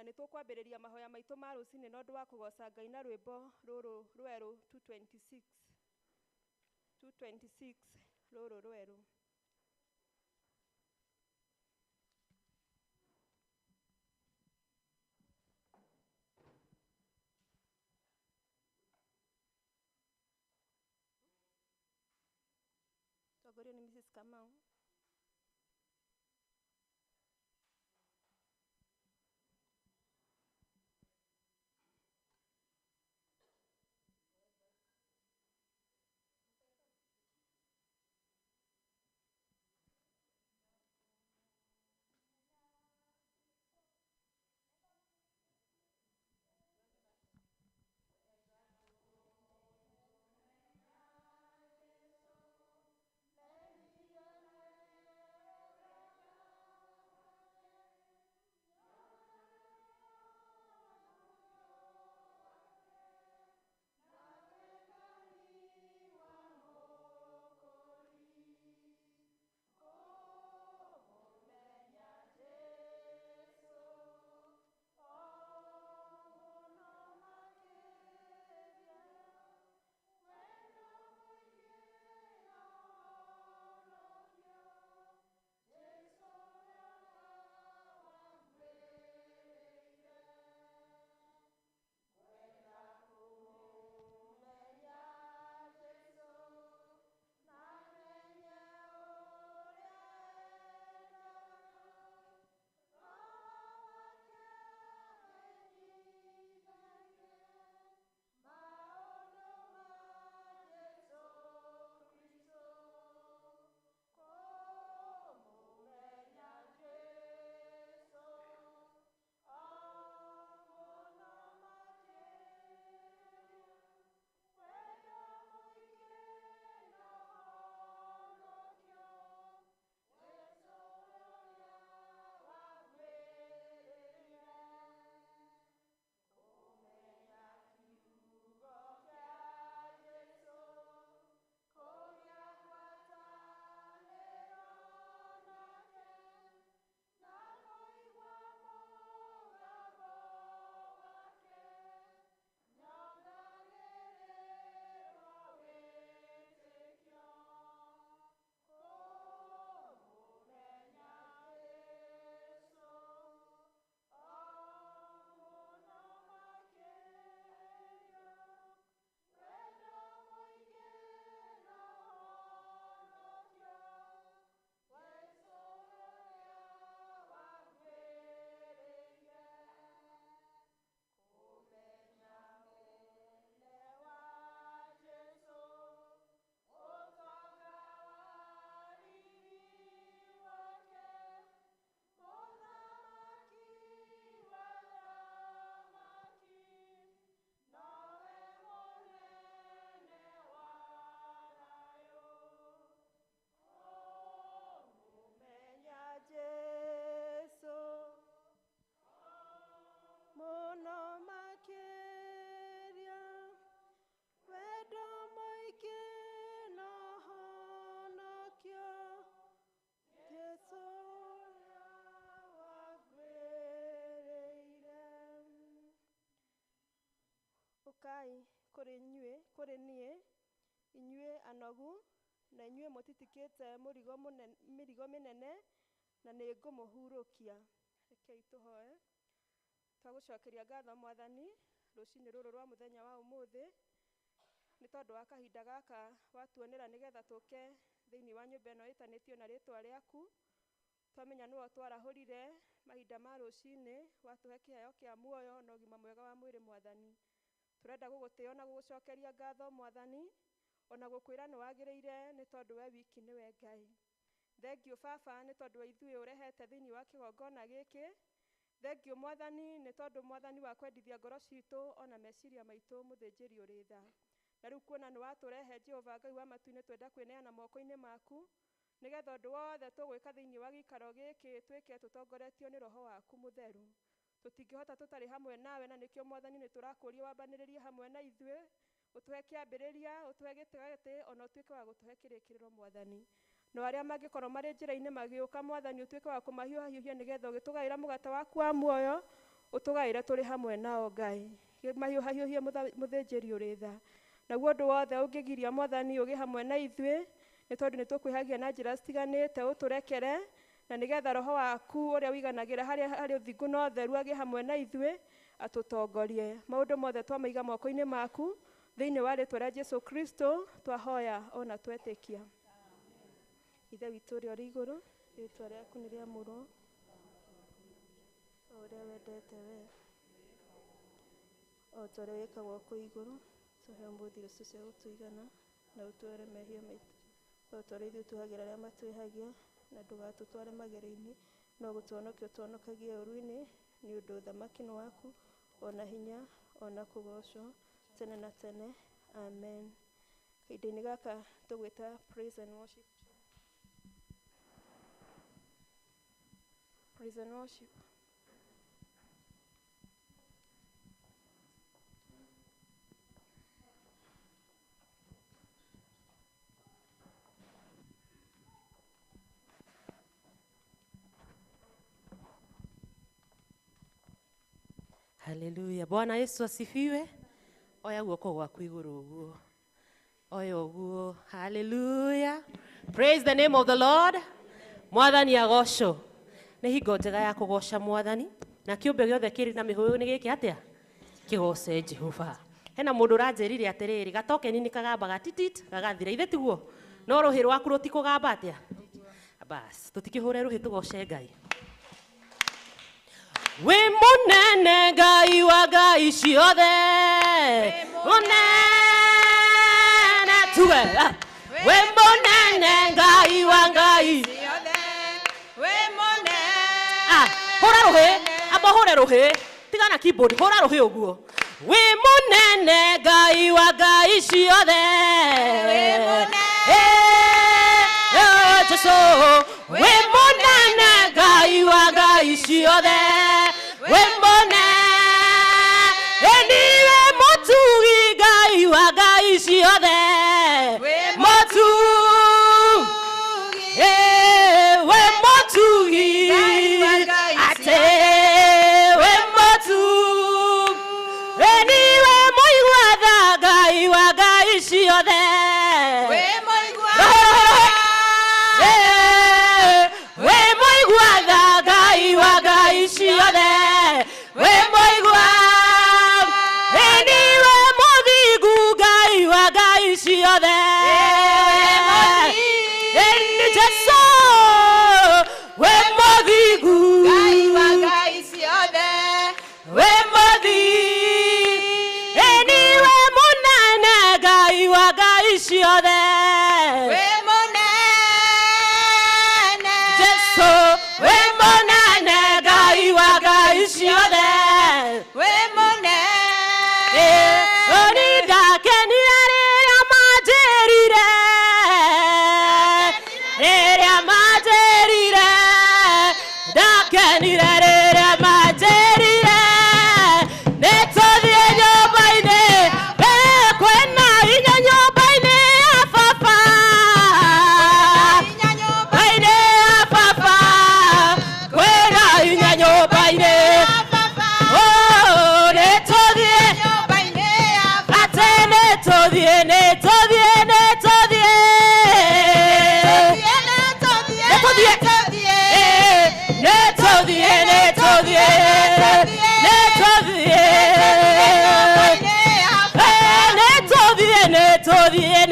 nĩtũkwambĩrĩria mahoya maitũ ma rũcinĩ na ũndũ wa kũgoca Ngai na rwĩmbo rũrũ rwerũ 226 rũrũ rwerũ. Tongoria ni Mrs. Kamau. Ũkai kũrĩ niĩ inyuĩ anogu na inyuĩ mũtitikĩte mĩrigo mĩnene na nĩngũmũhurũkia. Rekei tũhoe. Twagũcokeria ngatho Mwathani rũcinĩ rũrũ rwa mũthenya wa ũmũthĩ nĩ tondũ wa kahinda gaka watuonera nĩgetha tũke thĩinĩ wa nyũmba ĩno ĩtanĩtio na rĩtwa rĩaku. Twamenya nĩwe twarahũrire mahinda ma rũcinĩ, watũhe kĩheo kĩa muoyo na ũgima mwega wa mwĩrĩ Mwathani. Tũrenda gũgũtĩĩa na gũgũcokeria ngatho Mwathani, ona gũkwĩra nĩ wagĩrĩire nĩ tondũ we wiki nĩwe Ngai. Thengiũ Baba nĩ tondũ wa ithuĩ ũrehete thĩinĩ wa kĩgongona gĩkĩ. Thengiũ Mwathani nĩ tondũ Mwathani wa kwendithia ngoro citũ ona meciria maitũ mũthĩnjĩri ũrĩ tha. Na rĩu kuona nĩ watũrehe Jehova Ngai wa matu-inĩ, twenda kwĩneana moko-inĩ maku nĩgetha ũndũ wothe tũgwĩka thĩinĩ wa gĩikaro gĩkĩ twĩke tũtongoretio nĩ Roho waku mũtheru. Tũtingĩhota tũtarĩ hamwe nawe, na nĩkĩo Mwathani nĩ tũrakũria wambanĩrĩrie hamwe na ithuĩ, ũtũhe kĩambĩrĩria, ũtũhe gĩtĩgatĩ, ona ũtuĩke wa gũtũhe kĩrĩkĩrĩro Mwathani. No arĩa mangĩkorwo marĩ njĩra-inĩ magĩũka Mwathani, ũtuĩke wa kũmahiũhahiũhia nĩgetha ũgĩtũgaĩra mũgate waku wa muoyo, ũtũgaĩre tũrĩ hamwe nao Ngai. Mahiũhahiũhie mũthĩnjĩri ũrĩ tha. Naguo ũndũ wothe ũngĩgiria Mwathani ũgĩ hamwe na ithuĩ, nĩ tondũ nĩtũkwĩhagia na njĩra citiganĩte ũtũrekere, na nĩgetha Roho waku ũrĩa wiganagĩra harĩ ũthingu na ũtheru agĩ hamwe na ithuĩ, atũtongorie. Maũndũ mothe twamaiga moko-inĩ maku, thĩinĩ wa rĩĩtwa rĩa Jesũ Kristo, twahoya ona twetĩkia. Ithe witũ ũrĩa ũrĩ igũrũ, rĩĩtwa rĩaku nĩ rĩamũrwo, o ũrĩa wendete wee, o ta ũrĩa wĩkagwo kũ igũrũ, tũhe ũmũthĩ irio cia gũtũigana, na ũtware mehia maitũ, o ta ũrĩa ithuĩ twĩhagĩra arĩa matwĩhagia, na ndũgatũtware magerio-inĩ, no gũtũhonokia ũtũhonokagie ũũru-inĩ, nĩ ũndũ ũthamaki nĩ waku, ona hinya, ona kũgocwo, tene na tene. Amen. Kahinda-inĩ gaka tũgwĩta praise and worship. Praise and worship. Hallelujah. Bwana Yesu asifiwe. Oya guoko gwaku igũrũ ũguo. Oya ũguo. Hallelujah. Praise the name of the Lord. Mwathani agocwo. Nĩ hingo njega ya kũgoca Mwathani. Na kĩũmbe gĩothe kĩrĩ na mĩhũyũ nĩ gĩkĩ atĩa? Kĩgoce Jehova. Hena mũndũ ũranjĩrire atĩrĩrĩ, gatokeni nĩ kagambaga titit gagathira. Ithe tiguo? No rũhĩ rwaku rũtikũgamba atĩa? Bas, tũtikĩhũre rũhĩ tũgoce Ngai. We munene Ngai wa ngai ciothe, munene tuwe. We munene Ngai wa ngai ciothe, we munene. Hora ruhe, amba hore ruhe, tigana keyboard, hora ruhe ũguo. We munene Ngai wa ngai ciothe, we munene. Jesu, we munene Ngai wa ngai ciothe. Wembone eniwe motugi Ngai wa ngai ciothe, motugi we motugi ate we motugi eniwe moigwatha Ngai wa ngai ciothe, we moigwatha Ngai wa ngai ciothe. We moigwa eniwe muthingu Ngai wa ngai ciothe, eni Jesu we muthingu Ngai wa ngai ciothe, we muthingu eniwe munene Ngai wa ngai ciothe, we munene Jesu we munene Ngai wa ngai ciothe. We munene oni ndakenire rĩrĩa manjĩrire, rĩrĩa manjĩrire, ndakenire rĩrĩa manjĩrire, nĩtũthiĩ nyũmba-inĩ, kwĩna hinya nyũmba-inĩ ya baba, nyũmba-inĩ ya baba, kwĩna hinya nyũmba-inĩ. Netodie